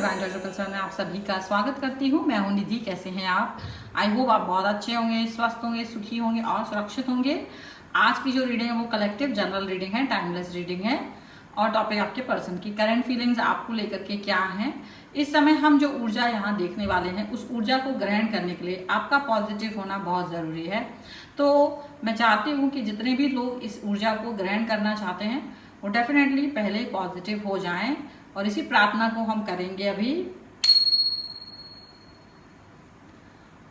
Divine treasure में आप सभी का स्वागत करती हूँ। मैं हूँ निधि। कैसे हैं आप? आई होप आप बहुत अच्छे होंगे, स्वस्थ होंगे, सुखी होंगे और सुरक्षित होंगे। आज की जो रीडिंग है वो कलेक्टिव जनरल रीडिंग है, टाइमलेस रीडिंग है और टॉपिक आपके पर्सन की करंट फीलिंग्स आपको लेकर के क्या है। इस समय हम जो ऊर्जा यहाँ देखने वाले हैं उस ऊर्जा को ग्रहण करने के लिए आपका पॉजिटिव होना बहुत ज़रूरी है। तो मैं चाहती हूँ कि जितने भी लोग इस ऊर्जा को ग्रहण करना चाहते हैं वो डेफिनेटली पहले पॉजिटिव हो जाएं और इसी प्रार्थना को हम करेंगे अभी।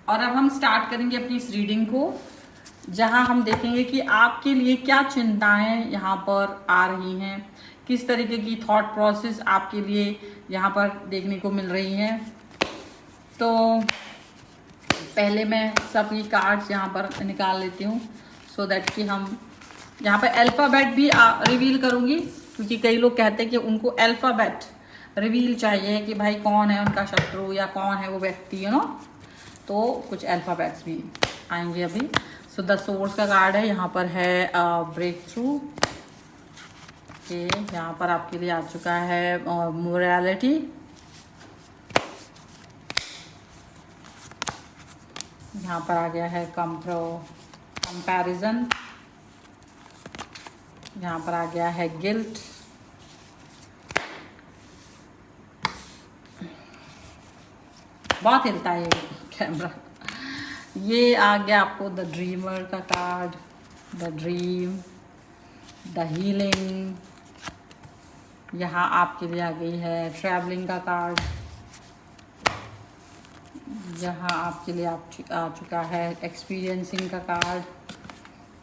और अब हम स्टार्ट करेंगे अपनी इस रीडिंग को, जहां हम देखेंगे कि आपके लिए क्या चिंताएं यहाँ पर आ रही हैं, किस तरीके की थॉट प्रोसेस आपके लिए यहाँ पर देखने को मिल रही हैं। तो पहले मैं सभी कार्ड्स यहाँ पर निकाल लेती हूँ सो दैट कि हम यहाँ पर अल्फ़ाबेट भी रिवील करूँगी, क्योंकि कई लोग कहते हैं कि उनको अल्फ़ाबेट रिवील चाहिए कि भाई कौन है उनका शत्रु या कौन है वो व्यक्ति, यू नो। तो कुछ अल्फ़ाबेट्स भी आएंगे अभी। सो द सोर्स का कार्ड है, यहाँ पर है ब्रेक थ्रू के, यहाँ पर आपके लिए आ चुका है मोरालिटी, यहाँ पर आ गया है कंपैरिजन, यहाँ पर आ गया है गिल्ट, बहुत हिलता है ये कैमरा। ये आ गया आपको द ड्रीमर का card, the dream, the healing. यहाँ आपके लिए आ गई है ट्रैवलिंग का कार्ड, यहाँ आपके लिए आ चुका है एक्सपीरियंसिंग का कार्ड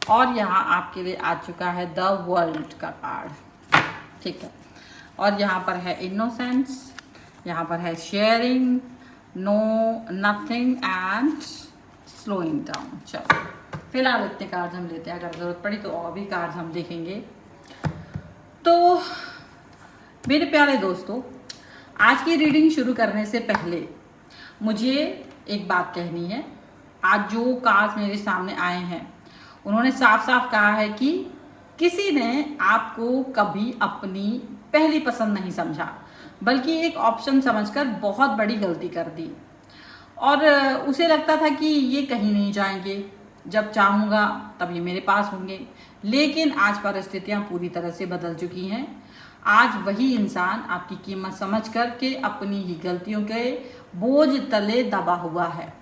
और यहाँ आपके लिए आ चुका है द वर्ल्ड का कार्ड, ठीक है। और यहाँ पर है इनोसेंस, यहाँ पर है sharing, no, nothing and slowing down. चलो फिलहाल इतने कार्ड्स हम लेते हैं, अगर ज़रूरत पड़ी तो और भी कार्ड्स हम देखेंगे। तो मेरे प्यारे दोस्तों, आज की रीडिंग शुरू करने से पहले मुझे एक बात कहनी है। आज जो कार्ड्स मेरे सामने आए हैं उन्होंने साफ साफ कहा है कि किसी ने आपको कभी अपनी पहली पसंद नहीं समझा, बल्कि एक ऑप्शन समझकर बहुत बड़ी गलती कर दी और उसे लगता था कि ये कहीं नहीं जाएंगे, जब चाहूँगा तब ये मेरे पास होंगे। लेकिन आज परिस्थितियाँ पूरी तरह से बदल चुकी हैं। आज वही इंसान आपकी कीमत समझ कर के अपनी ही गलतियों के बोझ तले दबा हुआ है।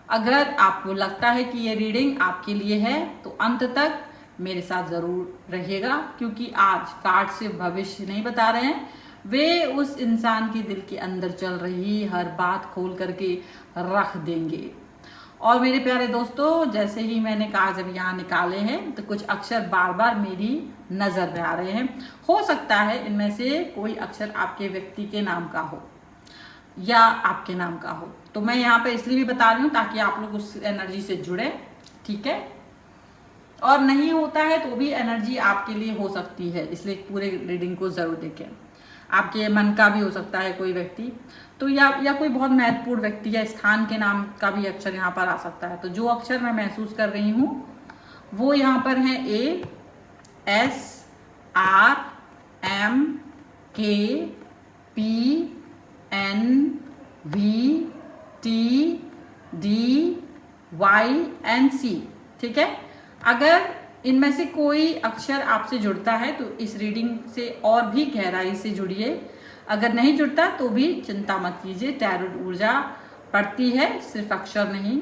अगर आपको लगता है कि ये रीडिंग आपके लिए है तो अंत तक मेरे साथ ज़रूर रहिएगा, क्योंकि आज कार्ड से भविष्य नहीं बता रहे हैं, वे उस इंसान के दिल के अंदर चल रही हर बात खोल करके रख देंगे। और मेरे प्यारे दोस्तों, जैसे ही मैंने कार्ड जब यहाँ निकाले हैं तो कुछ अक्षर बार बार मेरी नज़र में आ रहे हैं। हो सकता है इनमें से कोई अक्षर आपके व्यक्ति के नाम का हो या आपके नाम का हो, तो मैं यहाँ पे इसलिए भी बता रही हूँ ताकि आप लोग उस एनर्जी से जुड़े, ठीक है। और नहीं होता है तो भी एनर्जी आपके लिए हो सकती है, इसलिए पूरे रीडिंग को ज़रूर देखें। आपके मन का भी हो सकता है कोई व्यक्ति, तो या कोई बहुत महत्वपूर्ण व्यक्ति या स्थान के नाम का भी अक्षर यहाँ पर आ सकता है। तो जो अक्षर मैं महसूस कर रही हूँ वो यहाँ पर है A, S, R, M, K, P, N, V, T, D, Y and C, ठीक है। अगर इनमें से कोई अक्षर आपसे जुड़ता है तो इस रीडिंग से और भी गहराई से जुड़िए। अगर नहीं जुड़ता तो भी चिंता मत कीजिए, टैरोट ऊर्जा पड़ती है, सिर्फ अक्षर नहीं।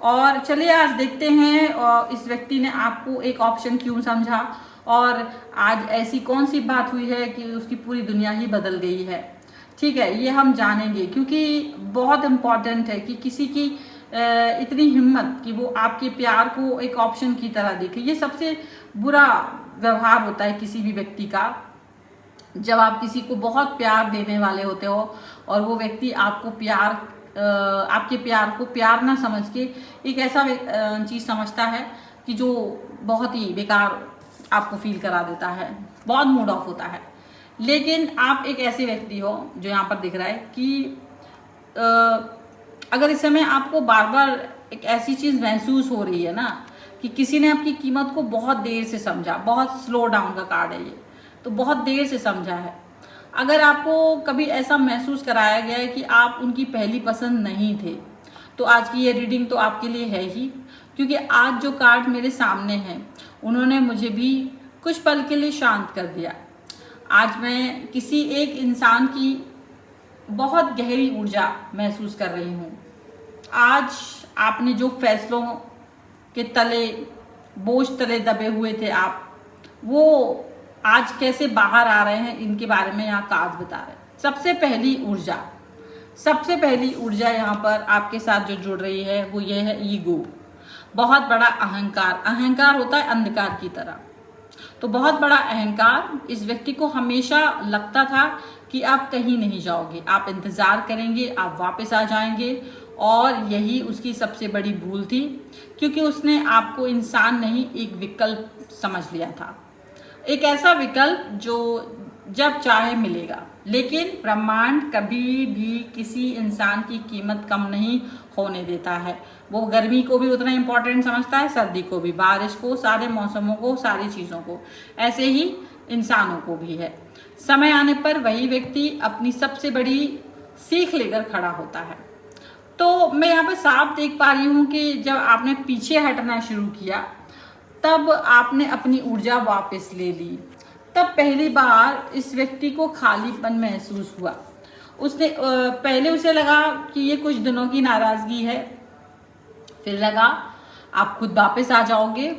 और चलिए आज देखते हैं और इस व्यक्ति ने आपको एक ऑप्शन क्यों समझा और आज ऐसी कौन सी बात हुई है कि उसकी पूरी दुनिया ही बदल गई है, ठीक है। ये हम जानेंगे, क्योंकि बहुत इम्पॉर्टेंट है कि किसी की इतनी हिम्मत कि वो आपके प्यार को एक ऑप्शन की तरह देखे। ये सबसे बुरा व्यवहार होता है किसी भी व्यक्ति का, जब आप किसी को बहुत प्यार देने वाले होते हो और वो व्यक्ति आपको आपके प्यार को प्यार ना समझ के एक ऐसा चीज़ समझता है कि जो बहुत ही बेकार आपको फील करा देता है, बहुत मूड ऑफ होता है। लेकिन आप एक ऐसे व्यक्ति हो जो यहाँ पर दिख रहा है कि अगर इस समय आपको बार बार एक ऐसी चीज़ महसूस हो रही है ना कि किसी ने आपकी कीमत को बहुत देर से समझा, बहुत स्लो डाउन का कार्ड है ये, तो बहुत देर से समझा है, अगर आपको कभी ऐसा महसूस कराया गया है कि आप उनकी पहली पसंद नहीं थे, तो आज की ये रीडिंग तो आपके लिए है ही, क्योंकि आज जो कार्ड मेरे सामने हैं उन्होंने मुझे भी कुछ पल के लिए शांत कर दिया। आज मैं किसी एक इंसान की बहुत गहरी ऊर्जा महसूस कर रही हूँ। आज आपने जो फैसलों के तले, बोझ तले दबे हुए थे आप, वो आज कैसे बाहर आ रहे हैं, इनके बारे में यहाँ कार्ड बता रहे हैं। सबसे पहली ऊर्जा यहाँ पर आपके साथ जो जुड़ रही है वो ये है ईगो, बहुत बड़ा अहंकार। अहंकार होता है अंधकार की तरह, तो बहुत बड़ा अहंकार। इस व्यक्ति को हमेशा लगता था कि आप कहीं नहीं जाओगे, आप इंतजार करेंगे, आप वापस आ जाएंगे, और यही उसकी सबसे बड़ी भूल थी, क्योंकि उसने आपको इंसान नहीं एक विकल्प समझ लिया था, एक ऐसा विकल्प जो जब चाहे मिलेगा। लेकिन ब्रह्मांड कभी भी किसी इंसान की कीमत कम नहीं होने देता है। वो गर्मी को भी उतना इम्पोर्टेंट समझता है, सर्दी को भी, बारिश को, सारे मौसमों को, सारी चीज़ों को। ऐसे ही इंसानों को भी है। समय आने पर वही व्यक्ति अपनी सबसे बड़ी सीख लेकर खड़ा होता है। तो मैं यहाँ पर साफ देख पा रही हूँ कि जब आपने पीछे हटना शुरू किया तब आपने अपनी ऊर्जा वापस ले ली। तब पहली बार इस व्यक्ति को खालीपन महसूस हुआ। उसने पहले उसे लगा कि ये कुछ दिनों की नाराज़गी है, फिर लगा आप खुद वापस आ जाओगे,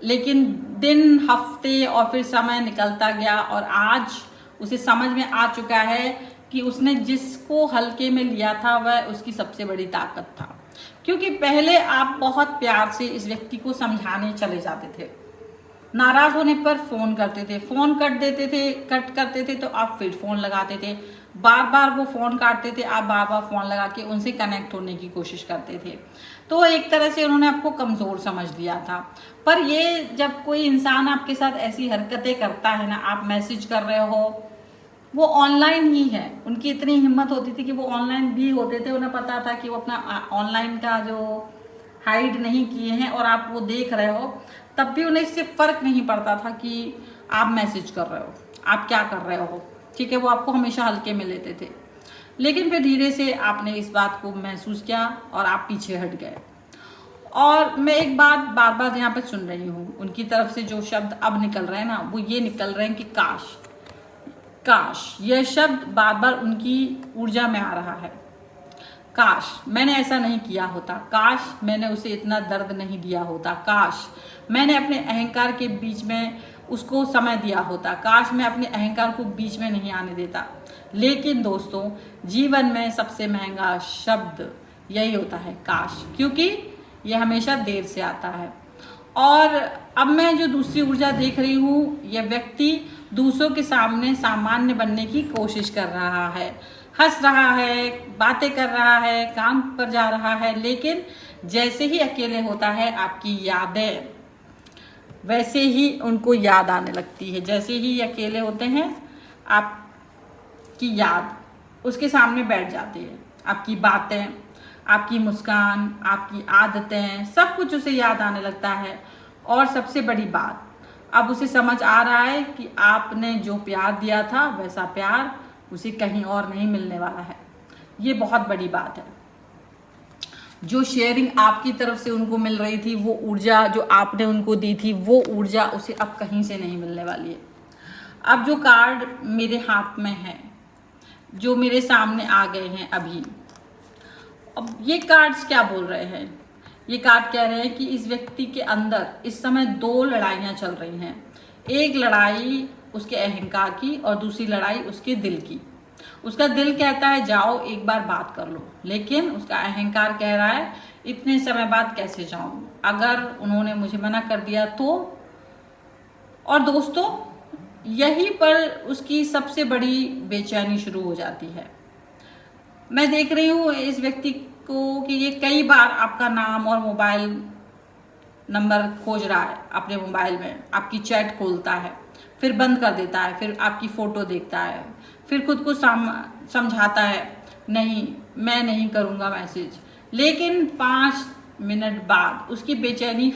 लेकिन दिन, हफ्ते और फिर समय निकलता गया और आज उसे समझ में आ चुका है कि उसने जिसको हल्के में लिया था वह उसकी सबसे बड़ी ताकत था। क्योंकि पहले आप बहुत प्यार से इस व्यक्ति को समझाने चले जाते थे, नाराज होने पर फोन करते थे, फोन कट करते थे तो आप फिर फोन लगाते थे, बार बार वो फोन काटते थे, आप बार बार फोन लगा के उनसे कनेक्ट होने की कोशिश करते थे। तो एक तरह से उन्होंने आपको कमज़ोर समझ लिया था। पर ये जब कोई इंसान आपके साथ ऐसी हरकतें करता है ना, आप मैसेज कर रहे हो, वो ऑनलाइन ही है, उनकी इतनी हिम्मत होती थी कि वो ऑनलाइन भी होते थे, उन्हें पता था कि वो अपना ऑनलाइन का जो हाइड नहीं किए हैं और आप वो देख रहे हो, तब भी उन्हें इससे फ़र्क नहीं पड़ता था कि आप मैसेज कर रहे हो, आप क्या कर रहे हो, ठीक है। वो आपको हमेशा हल्के में लेते थे। लेकिन फिर धीरे से आपने इस बात को महसूस किया और आप पीछे हट गए। और मैं एक बात बार बार यहाँ पे सुन रही हूँ, उनकी तरफ से जो शब्द अब निकल रहे हैं ना, वो ये निकल रहे हैं कि काश, काश। यह शब्द बार बार उनकी ऊर्जा में आ रहा है। काश मैंने ऐसा नहीं किया होता, काश मैंने उसे इतना दर्द नहीं दिया होता, काश मैंने अपने अहंकार के बीच में उसको समय दिया होता, काश मैं अपने अहंकार को बीच में नहीं आने देता। लेकिन दोस्तों, जीवन में सबसे महंगा शब्द यही होता है, काश, क्योंकि यह हमेशा देर से आता है। और अब मैं जो दूसरी ऊर्जा देख रही हूँ, यह व्यक्ति दूसरों के सामने सामान्य बनने की कोशिश कर रहा है, हंस रहा है, बातें कर रहा है, काम पर जा रहा है, लेकिन जैसे ही अकेले होता है आपकी यादें वैसे ही उनको याद आने लगती है। जैसे ही अकेले होते हैं आपकी याद उसके सामने बैठ जाती है, आपकी बातें, आपकी मुस्कान, आपकी आदतें, सब कुछ उसे याद आने लगता है। और सबसे बड़ी बात, अब उसे समझ आ रहा है कि आपने जो प्यार दिया था वैसा प्यार उसे कहीं और नहीं मिलने वाला है। ये बहुत बड़ी बात है। जो शेयरिंग आपकी तरफ से उनको मिल रही थी, वो ऊर्जा जो आपने उनको दी थी, वो ऊर्जा उसे अब कहीं से नहीं मिलने वाली है। अब जो कार्ड मेरे हाथ में है, जो मेरे सामने आ गए हैं अभी, अब ये कार्ड्स क्या बोल रहे हैं? ये कार्ड कह रहे हैं कि इस व्यक्ति के अंदर इस समय दो लड़ाइयाँ चल रही हैं। एक लड़ाई उसके अहंकार की और दूसरी लड़ाई उसके दिल की। उसका दिल कहता है जाओ एक बार बात कर लो, लेकिन उसका अहंकार कह रहा है इतने समय बाद कैसे जाऊं, अगर उन्होंने मुझे मना कर दिया तो। और दोस्तों, यहीं पर उसकी सबसे बड़ी बेचैनी शुरू हो जाती है। मैं देख रही हूँ इस व्यक्ति को कि ये कई बार आपका नाम और मोबाइल नंबर खोज रहा है अपने मोबाइल में, आपकी चैट खोलता है, फिर बंद कर देता है, फिर आपकी फ़ोटो देखता है, फिर खुद को समझाता है नहीं मैं नहीं करूँगा मैसेज, लेकिन 5 मिनट बाद उसकी बेचैनी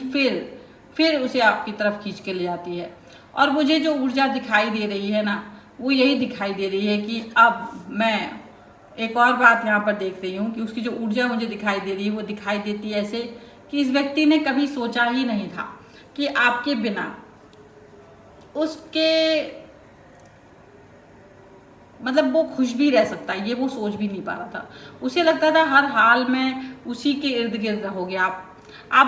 फिर उसे आपकी तरफ खींच के ले आती है। और मुझे जो ऊर्जा दिखाई दे रही है ना, वो यही दिखाई दे रही है कि अब मैं एक और बात यहाँ पर देख रही हूँ कि उसकी जो ऊर्जा मुझे दिखाई दे रही है वो दिखाई देती है ऐसे कि इस व्यक्ति ने कभी सोचा ही नहीं था कि आपके बिना उसके मतलब वो खुश भी रह सकता है, ये वो सोच भी नहीं पा रहा था। उसे लगता था हर हाल में उसी के इर्द गिर्द रहोगे आप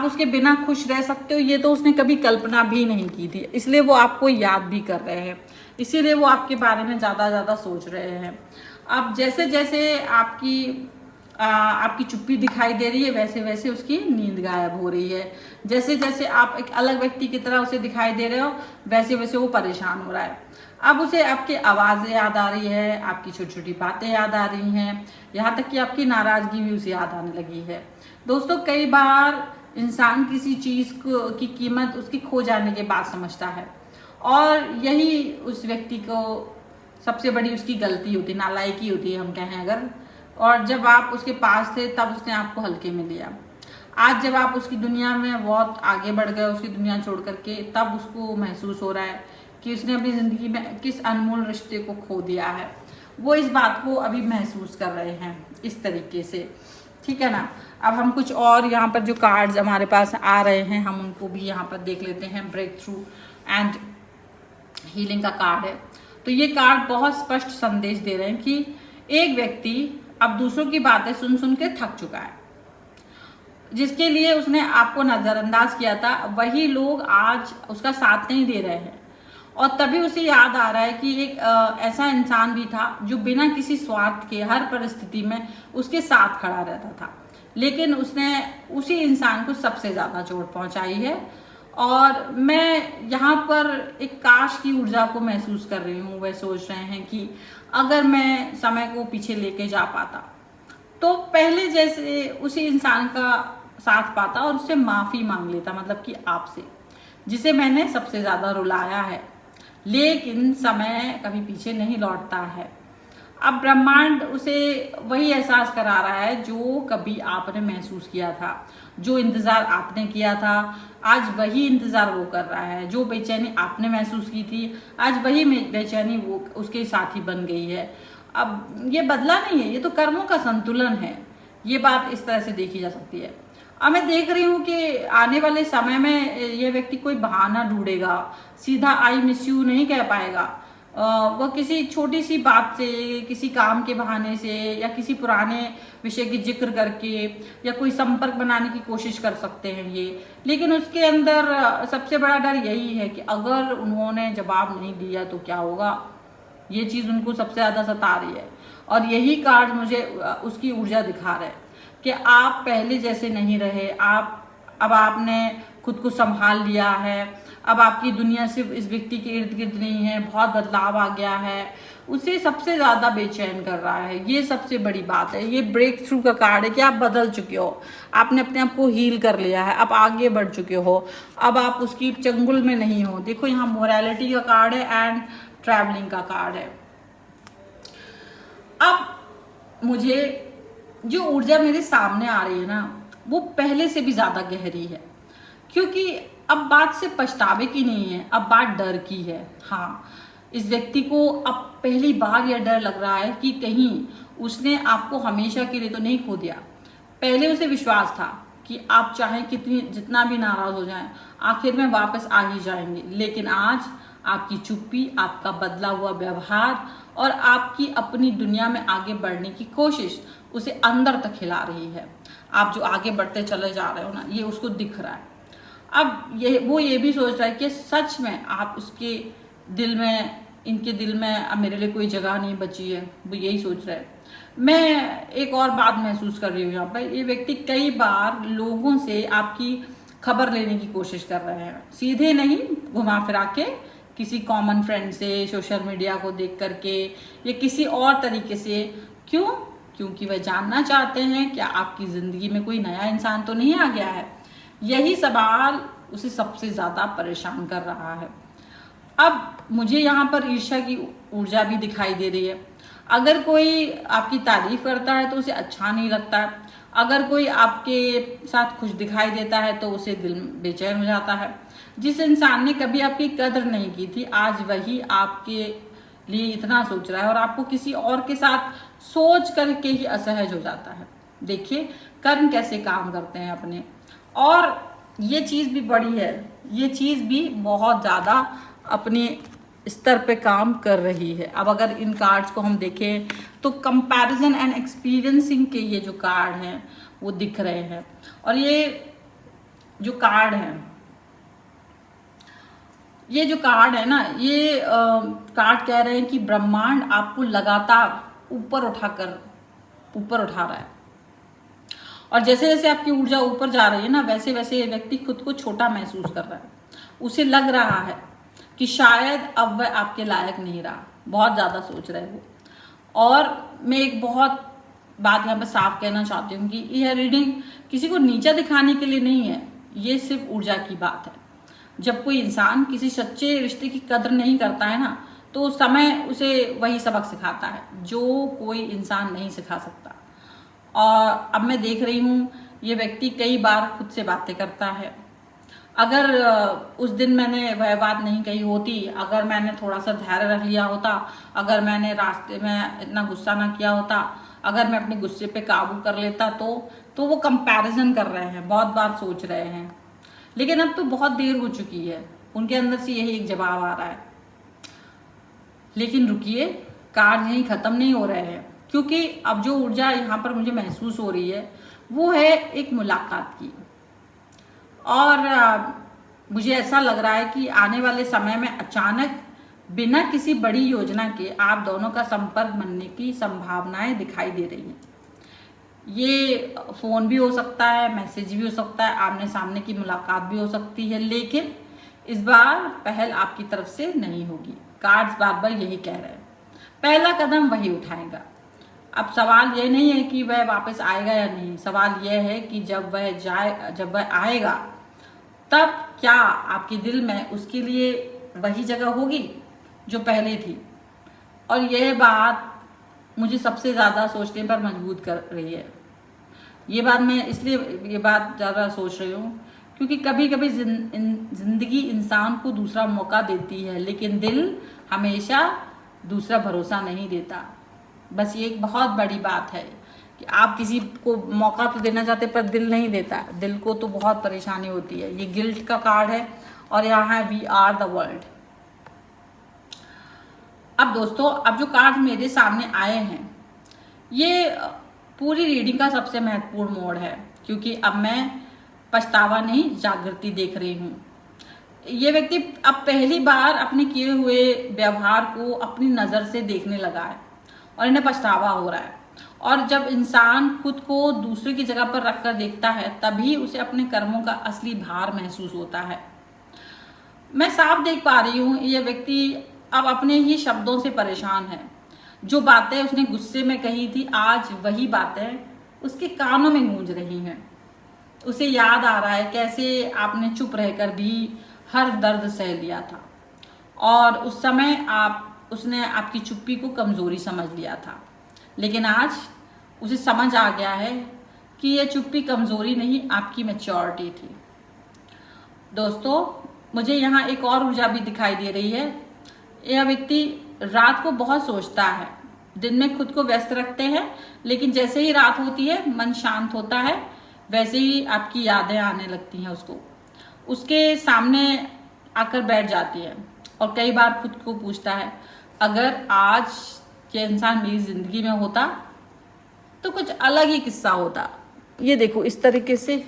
उसके बिना खुश रह सकते हो, ये तो उसने कभी कल्पना भी नहीं की थी। इसलिए वो आपको याद भी कर रहे हैं, इसीलिए वो आपके बारे में ज़्यादा सोच रहे हैं। अब जैसे जैसे आपकी चुप्पी दिखाई दे रही है वैसे वैसे उसकी नींद गायब हो रही है। जैसे जैसे आप एक अलग व्यक्ति की तरह उसे दिखाई दे रहे हो वैसे वैसे वो परेशान हो रहा है। अब उसे आपकी आवाज़ें याद आ रही है, आपकी छोटी छोटी बातें याद आ रही हैं, यहाँ तक कि आपकी नाराज़गी भी उसे याद आने लगी है। दोस्तों, कई बार इंसान किसी चीज़ की कीमत उसकी खो जाने के बाद समझता है, और यही उस व्यक्ति को सबसे बड़ी उसकी गलती होती, नालायकी होती है हम कहें अगर। और जब आप उसके पास थे तब उसने आपको हल्के में लिया। आज जब आप उसकी दुनिया में बहुत आगे बढ़ गए, उसकी दुनिया छोड़ करके, तब उसको महसूस हो रहा है कि उसने अपनी ज़िंदगी में किस अनमोल रिश्ते को खो दिया है। वो इस बात को अभी महसूस कर रहे हैं इस तरीके से, ठीक है ना। अब हम कुछ और यहाँ पर जो कार्ड्स हमारे पास आ रहे हैं हम उनको भी यहाँ पर देख लेते हैं। ब्रेक थ्रू एंड हीलिंग का कार्ड है। तो ये कार्ड बहुत स्पष्ट संदेश दे रहे हैं कि एक व्यक्ति अब दूसरों की बातें सुन सुन के थक चुका है। जिसके लिए उसने आपको नज़रअंदाज किया था, वही लोग आज उसका साथ नहीं दे रहे हैं। और तभी उसे याद आ रहा है कि एक ऐसा इंसान भी था जो बिना किसी स्वार्थ के हर परिस्थिति में उसके साथ खड़ा रहता था, लेकिन उसने उसी इंसान को सबसे ज़्यादा चोट पहुंचाई है। और मैं यहाँ पर एक काश की ऊर्जा को महसूस कर रही हूँ। वह सोच रहे हैं कि अगर मैं समय को पीछे लेके जा पाता तो पहले जैसे उसी इंसान का साथ पाता और उससे माफ़ी मांग लेता, मतलब कि आपसे, जिसे मैंने सबसे ज़्यादा रुलाया है। लेकिन समय कभी पीछे नहीं लौटता है। अब ब्रह्मांड उसे वही एहसास करा रहा है जो कभी आपने महसूस किया था, जो इंतज़ार आपने किया था, आज वही इंतज़ार वो कर रहा है। जो बेचैनी आपने महसूस की थी, आज वही बेचैनी वो उसके साथी बन गई है। अब ये बदला नहीं है, ये तो कर्मों का संतुलन है। ये बात इस तरह से देखी जा सकती है। अब मैं देख रही हूँ कि आने वाले समय में ये व्यक्ति कोई बहाना ढूंढेगा, सीधा आई मिस यू नहीं कह पाएगा। वह किसी छोटी सी बात से, किसी काम के बहाने से, या किसी पुराने विषय की जिक्र करके, या कोई संपर्क बनाने की कोशिश कर सकते हैं ये। लेकिन उसके अंदर सबसे बड़ा डर यही है कि अगर उन्होंने जवाब नहीं दिया तो क्या होगा। ये चीज़ उनको सबसे ज़्यादा सता रही है। और यही कार्ड मुझे उसकी ऊर्जा दिखा रहा है कि आप पहले जैसे नहीं रहे। अब आपने खुद को संभाल लिया है। अब आपकी दुनिया सिर्फ इस व्यक्ति के इर्द गिर्द नहीं है, बहुत बदलाव आ गया है। उसे सबसे ज़्यादा बेचैन कर रहा है, ये सबसे बड़ी बात है। ये ब्रेक थ्रू का कार्ड है कि आप बदल चुके हो, आपने अपने आप को हील कर लिया है, आप आगे बढ़ चुके हो, अब आप उसकी चंगुल में नहीं हो। देखो, यहाँ मोरालिटी का कार्ड है एंड ट्रैवलिंग का कार्ड है। अब मुझे जो ऊर्जा मेरे सामने आ रही है ना, वो पहले से भी ज़्यादा गहरी है, क्योंकि अब बात से पछतावे की नहीं है, अब बात डर की है। हाँ, इस व्यक्ति को अब पहली बार यह डर लग रहा है कि कहीं उसने आपको हमेशा के लिए तो नहीं खो दिया। पहले उसे विश्वास था कि आप चाहे जितना भी नाराज हो जाएं, आखिर में वापस आ ही जाएंगे। लेकिन आज आपकी चुप्पी, आपका बदला हुआ व्यवहार और आपकी अपनी दुनिया में आगे बढ़ने की कोशिश उसे अंदर तक हिला रही है। आप जो आगे बढ़ते चले जा रहे हो ना, ये उसको दिख रहा है। अब वो ये भी सोच रहा है कि सच में आप उसके दिल में, इनके दिल में अब मेरे लिए कोई जगह नहीं बची है। वो यही सोच रहा है। मैं एक और बात महसूस कर रही हूँ यहाँ पर, ये व्यक्ति कई बार लोगों से आपकी खबर लेने की कोशिश कर रहे हैं, सीधे नहीं, घुमा फिरा के, किसी कॉमन फ्रेंड से, सोशल मीडिया को देख करके, या किसी और तरीके से। क्यों? क्योंकि वह जानना चाहते हैं कि आपकी ज़िंदगी में कोई नया इंसान तो नहीं आ गया है। यही सवाल उसे सबसे ज़्यादा परेशान कर रहा है। अब मुझे यहाँ पर ईर्ष्या की ऊर्जा भी दिखाई दे रही है। अगर कोई आपकी तारीफ करता है तो उसे अच्छा नहीं लगता। अगर कोई आपके साथ खुश दिखाई देता है तो उसे दिल बेचैन हो जाता है। जिस इंसान ने कभी आपकी कदर नहीं की थी, आज वही आपके लिए इतना सोच रहा है और आपको किसी और के साथ सोच करके ही असहज हो जाता है। देखिए कर्म कैसे काम करते हैं अपने। और ये चीज़ भी बड़ी है, ये चीज़ भी बहुत ज़्यादा अपने स्तर पे काम कर रही है। अब अगर इन कार्ड्स को हम देखें तो कंपैरिजन एंड एक्सपीरियंसिंग के ये जो कार्ड हैं वो दिख रहे हैं। और ये जो कार्ड है ना, ये कार्ड कह रहे हैं कि ब्रह्मांड आपको लगातार ऊपर उठा रहा है। और जैसे जैसे आपकी ऊर्जा ऊपर जा रही है ना, वैसे वैसे ये व्यक्ति खुद को छोटा महसूस कर रहा है। उसे लग रहा है कि शायद अब वह आपके लायक नहीं रहा, बहुत ज़्यादा सोच रहे हो। और मैं एक बहुत बात यहाँ पे साफ कहना चाहती हूँ कि यह रीडिंग किसी को नीचा दिखाने के लिए नहीं है, ये सिर्फ ऊर्जा की बात है। जब कोई इंसान किसी सच्चे रिश्ते की कदर नहीं करता है ना, तो समय उसे वही सबक सिखाता है जो कोई इंसान नहीं सिखा सकता। और अब मैं देख रही हूँ ये व्यक्ति कई बार खुद से बातें करता है। अगर उस दिन मैंने वह बात नहीं कही होती, अगर मैंने थोड़ा सा धैर्य रख लिया होता, अगर मैंने रास्ते में इतना गुस्सा ना किया होता, अगर मैं अपने गुस्से पे काबू कर लेता तो वो कंपैरिजन कर रहे हैं, बहुत बार सोच रहे हैं। लेकिन अब तो बहुत देर हो चुकी है, उनके अंदर से यही एक जवाब आ रहा है। लेकिन रुकिए, कार्ड यहीं ख़त्म नहीं हो रहे हैं, क्योंकि अब जो ऊर्जा यहाँ पर मुझे महसूस हो रही है वो है एक मुलाकात की। और मुझे ऐसा लग रहा है कि आने वाले समय में अचानक बिना किसी बड़ी योजना के आप दोनों का संपर्क बनने की संभावनाएं दिखाई दे रही हैं। ये फ़ोन भी हो सकता है, मैसेज भी हो सकता है, आमने सामने की मुलाकात भी हो सकती है, लेकिन इस बार पहल आपकी तरफ से नहीं होगी। कार्ड्स बार बार यही कह रहे हैं, पहला कदम वही उठाएगा। अब सवाल ये नहीं है कि वह वापस आएगा या नहीं, सवाल यह है कि जब वह आएगा तब क्या आपके दिल में उसके लिए वही जगह होगी जो पहले थी। और यह बात मुझे सबसे ज़्यादा सोचने पर मजबूर कर रही है। ये बात मैं इसलिए ज़्यादा सोच रही हूँ क्योंकि कभी कभी जिंदगी इंसान को दूसरा मौका देती है, लेकिन दिल हमेशा दूसरा भरोसा नहीं देता। बस ये एक बहुत बड़ी बात है कि आप किसी को मौका तो देना चाहते पर दिल नहीं देता, दिल को तो बहुत परेशानी होती है। ये गिल्ट का कार्ड है और यहाँ है वी आर द वर्ल्ड। अब दोस्तों, अब जो कार्ड मेरे सामने आए हैं ये पूरी रीडिंग का सबसे महत्वपूर्ण मोड़ है, क्योंकि अब मैं पछतावा नहीं जागृति देख रही हूँ। ये व्यक्ति अब पहली बार अपने किए हुए व्यवहार को अपनी नज़र से देखने लगा है और इन्हें पछतावा हो रहा है। और जब इंसान खुद को दूसरे की जगह पर रखकर देखता है तभी उसे अपने कर्मों का असली भार महसूस होता है। मैं साफ देख पा रही हूँ ये व्यक्ति अब अपने ही शब्दों से परेशान है। जो बातें उसने गुस्से में कही थी, आज वही बातें उसके कानों में गूंज रही हैं। उसे याद आ रहा है कैसे आपने चुप रहकर भी हर दर्द सह लिया था और उस समय उसने आपकी चुप्पी को कमज़ोरी समझ लिया था। लेकिन आज उसे समझ आ गया है कि यह चुप्पी कमज़ोरी नहीं, आपकी मैच्योरिटी थी। दोस्तों, मुझे यहाँ एक और ऊर्जा भी दिखाई दे रही है। यह व्यक्ति रात को बहुत सोचता है, दिन में खुद को व्यस्त रखते हैं, लेकिन जैसे ही रात होती है मन शांत होता है, वैसे ही आपकी यादें आने लगती हैं उसके सामने आकर बैठ जाती है और कई बार खुद को पूछता है, अगर आज ये इंसान मेरी ज़िंदगी में होता तो कुछ अलग ही किस्सा होता। ये देखो, इस तरीके से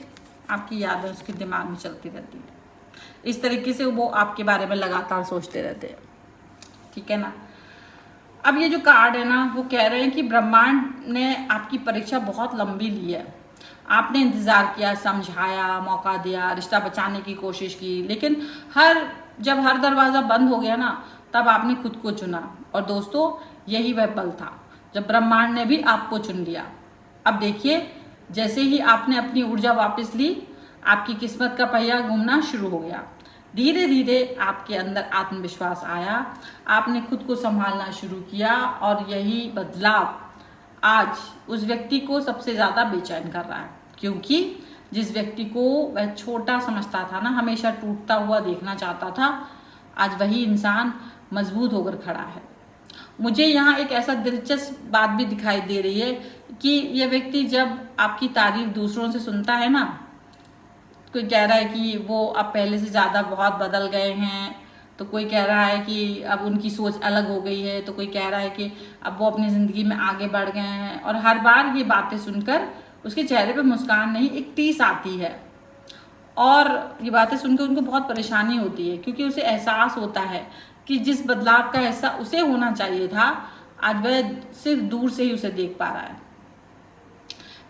आपकी यादें उसके दिमाग में चलती रहती है, इस तरीके से वो आपके बारे में लगातार सोचते रहते हैं। ठीक है ना। अब ये जो कार्ड है ना, वो कह रहे हैं कि ब्रह्मांड ने आपकी परीक्षा बहुत लंबी ली है। आपने इंतज़ार किया, समझाया, मौका दिया, रिश्ता बचाने की कोशिश की, लेकिन जब हर दरवाज़ा बंद हो गया ना, तब आपने खुद को चुना। और दोस्तों, यही वह पल था जब ब्रह्मांड ने भी आपको चुन लिया। अब देखिए, जैसे ही आपने अपनी ऊर्जा वापस ली, आपकी किस्मत का पहिया घूमना शुरू हो गया। धीरे धीरे आपके अंदर आत्मविश्वास आया, आपने खुद को संभालना शुरू किया और यही बदलाव आज उस व्यक्ति को सबसे ज़्यादा बेचैन कर रहा है, क्योंकि जिस व्यक्ति को वह छोटा समझता था ना, हमेशा टूटता हुआ देखना चाहता था, आज वही इंसान मजबूत होकर खड़ा है। मुझे यहाँ एक ऐसा दिलचस्प बात भी दिखाई दे रही है कि ये व्यक्ति जब आपकी तारीफ दूसरों से सुनता है ना, कोई कह रहा है कि वो अब पहले से ज़्यादा बहुत बदल गए हैं, तो कोई कह रहा है कि अब उनकी सोच अलग हो गई है, तो कोई कह रहा है कि अब वो अपनी ज़िंदगी में आगे बढ़ गए हैं, और हर बार ये बातें सुनकर उसके चेहरे पे मुस्कान नहीं एक टीस आती है। और ये बातें सुनकर उनको बहुत परेशानी होती है, क्योंकि उसे एहसास होता है कि जिस बदलाव का हिस्सा उसे होना चाहिए था, आज वह सिर्फ दूर से ही उसे देख पा रहा है।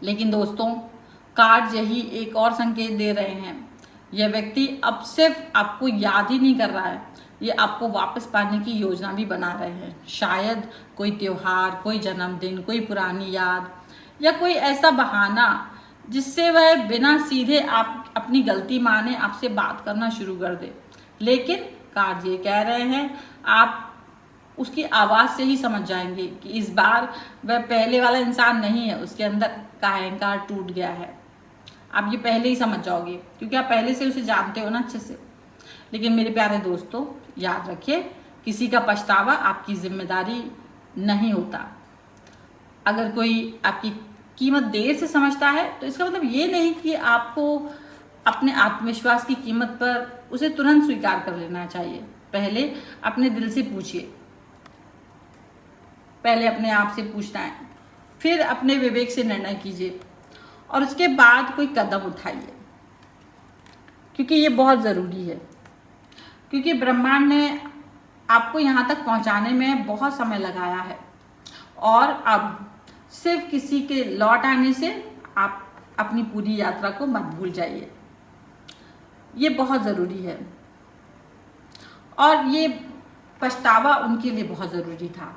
लेकिन दोस्तों, कार्ड यही एक और संकेत दे रहे हैं। यह व्यक्ति अब सिर्फ आपको याद ही नहीं कर रहा है, ये आपको वापस पाने की योजना भी बना रहे हैं। शायद कोई त्योहार, कोई जन्मदिन, कोई पुरानी याद, या कोई ऐसा बहाना जिससे वह बिना सीधे आप अपनी गलती माने आपसे बात करना शुरू कर दे। लेकिन कार्ड ये कह रहे हैं, आप उसकी आवाज़ से ही समझ जाएंगे कि इस बार वह पहले वाला इंसान नहीं है, उसके अंदर का अहंकार टूट गया है। आप ये पहले ही समझ जाओगे, क्योंकि आप पहले से उसे जानते हो ना अच्छे से। लेकिन मेरे प्यारे दोस्तों, याद रखिए, किसी का पछतावा आपकी जिम्मेदारी नहीं होता। अगर कोई आपकी कीमत देर से समझता है, तो इसका मतलब ये नहीं कि आपको अपने आत्मविश्वास की कीमत पर उसे तुरंत स्वीकार कर लेना चाहिए। पहले अपने दिल से पूछिए, पहले अपने आप से पूछना है, फिर अपने विवेक से निर्णय कीजिए, और उसके बाद कोई कदम उठाइए, क्योंकि ये बहुत ज़रूरी है। क्योंकि ब्रह्मांड ने आपको यहाँ तक पहुँचाने में बहुत समय लगाया है, और अब सिर्फ किसी के लौट आने से आप अपनी पूरी यात्रा को मत भूल जाइए। ये बहुत ज़रूरी है, और ये पछतावा उनके लिए बहुत ज़रूरी था,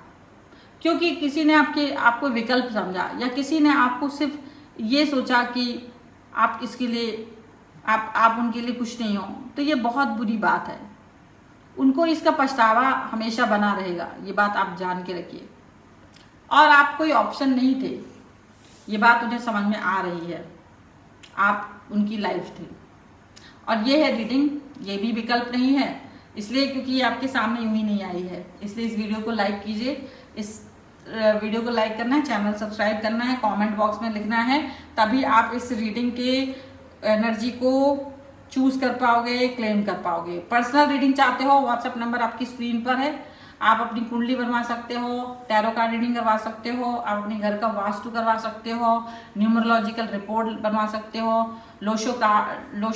क्योंकि किसी ने आपको विकल्प समझा, या किसी ने आपको सिर्फ ये सोचा कि आप इसके लिए आप उनके लिए कुछ नहीं हो। तो ये बहुत बुरी बात है। उनको इसका पछतावा हमेशा बना रहेगा, ये बात आप जान के रखिए। और आप कोई ऑप्शन नहीं थे, ये बात उन्हें समझ में आ रही है। आप उनकी लाइफ थे, और ये है रीडिंग, ये भी विकल्प नहीं है, इसलिए क्योंकि ये आपके सामने यूं ही नहीं आई है। इसलिए इस वीडियो को लाइक कीजिए, इस वीडियो को लाइक करना है, चैनल सब्सक्राइब करना है, कमेंट बॉक्स में लिखना है, तभी आप इस रीडिंग के एनर्जी को चूज कर पाओगे, क्लेम कर पाओगे। पर्सनल रीडिंग चाहते हो, व्हाट्सएप नंबर आपकी स्क्रीन पर है। आप अपनी कुंडली बनवा सकते हो, टैरो कार्ड रीडिंग करवा सकते हो, आप अपने घर का वास्तु करवा सकते हो, न्यूमरोलॉजिकल रिपोर्ट बनवा सकते हो, लोशो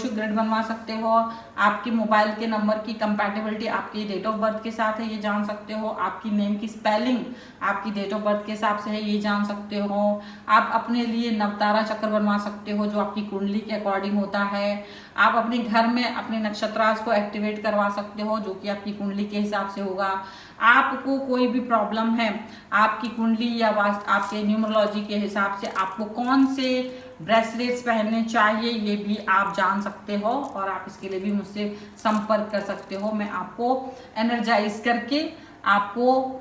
ग्रिड बनवा सकते हो, आपके मोबाइल के नंबर की कंपैटिबिलिटी आपकी डेट ऑफ बर्थ के साथ है, ये जान सकते हो, आपकी नेम की स्पेलिंग आपकी डेट ऑफ बर्थ के हिसाब से है, ये जान सकते हो। आप अपने लिए नवतारा चक्र बनवा सकते हो, जो आपकी कुंडली के अकॉर्डिंग होता है। आप अपने घर में अपने नक्षत्रास को एक्टिवेट करवा सकते हो, जो कि आपकी कुंडली के हिसाब से होगा। आपको कोई भी प्रॉब्लम है, आपकी कुंडली या आपके न्यूमरोलॉजी के हिसाब से आपको कौन से ब्रेसलेट्स पहनने चाहिए, ये भी आप जान सकते हो, और आप इसके लिए भी मुझसे संपर्क कर सकते हो। मैं आपको एनर्जाइज करके आपको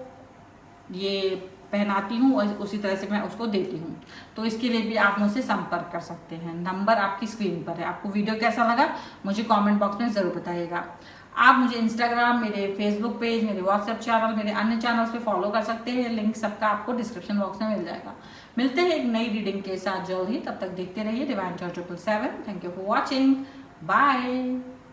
ये पहनाती हूँ, और उसी तरह से मैं उसको देती हूँ। तो इसके लिए भी आप मुझसे संपर्क कर सकते हैं। नंबर आपकी स्क्रीन पर है। आपको वीडियो कैसा लगा मुझे कमेंट बॉक्स में ज़रूर बताइएगा। आप मुझे इंस्टाग्राम, मेरे फेसबुक पेज, मेरे व्हाट्सएप चैनल, मेरे अन्य चैनल्स पे फॉलो कर सकते हैं। लिंक सबका आपको डिस्क्रिप्शन बॉक्स में मिल जाएगा। मिलते हैं एक नई रीडिंग के साथ जल्द ही। तब तक देखते रहिए Divine Choice 777। Thank you for watching. Bye.